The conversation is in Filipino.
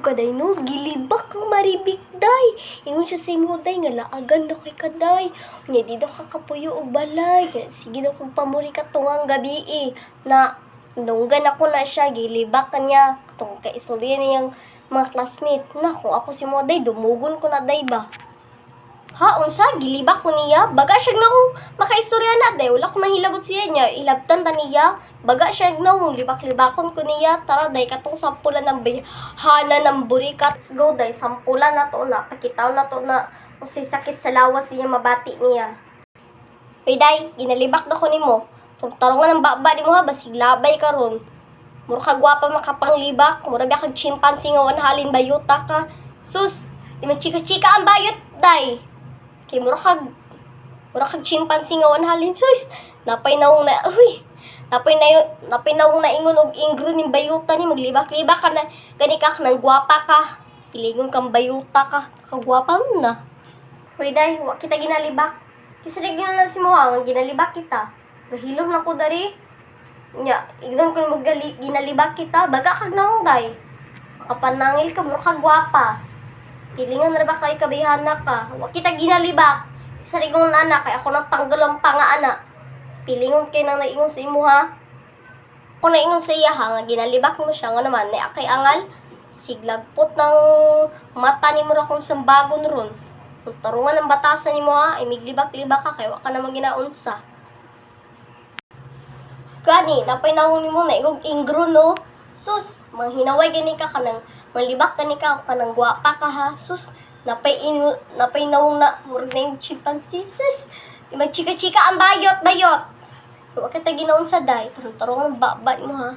ka day no, gilibak kang maribik day. Ingon siya sa imo day nga laagan daw kay kaday. Nya di daw kakapuyo og balay. Nya, sige daw kog pamuri ka tungang gabi na dunggan ako na siya gilibak kanya tungod kay istorya niyang mga classmate. Na kung ako si mo day dumugon ko na day ba. Ha, unsa gilibak ko niya? Baga siya nga kung makaistorya na day. Wala ko manghilabot siya niya. Ilabtan ta niya. Baga siya nga kung libak-libakon ko niya. Tara day, katong sampulan ng hana ng burikat. Let's go day, sampulan na to na. Pakitaw na to na kung sakit sa lawas niya mabati niya. Hoy day, ginalibak na ko ni mo. Tarungan ng baba ni mo ha, basig labay ka ron. Mura ka gwapa makapanglibak. Mura biya kag chimpanzee nga wanhalin bayuta ka. Sus, di man chika-chika ang bayot day. Kay mura kag chimpanzee nga wanhalin sus. Napay nawong na ingon og ingro ning bayuta ni maglibak-libak ka na gani ka nang gwapa ka. Pilingon kang bayuta ka. Kagwapa mo na. Hoy day, wa kita ginalibak. Kasi regyo na si mo ang ginalibak kita. Gahilom lang ko dari. Nya, igdon ko mo ginalibak kita. Baga kag nawong day. Makapanangil ka mura kag gwapa. Pilingan na ba kay kabihana ka? Wa kita ginalibak. Sa rigong anak kay ako nang tanggal ang pangaana. Pilingon kay nang naingon sa imo ha. Kung naingon sa iya ha, nga ginalibak mo siya nga naman na akay angal. Siglagpot ng mata ni mo ra kung sambagon ron. Kung tarungan ng batasan ni mo ha, ay miglibak-libak ka kay wa ka na maginaunsa. Gani, napay nawong ni mo na igog ingro no. Sus, manghinaway gani ka kanang malibak gani ka kanang gwapa ka ha. Sus, napay nawong na murag na yung chimpanzee. Sus, magchika-chika ang bayot. Huwag kita ginaon sa day. Tarong-tarong ang baba mo ha.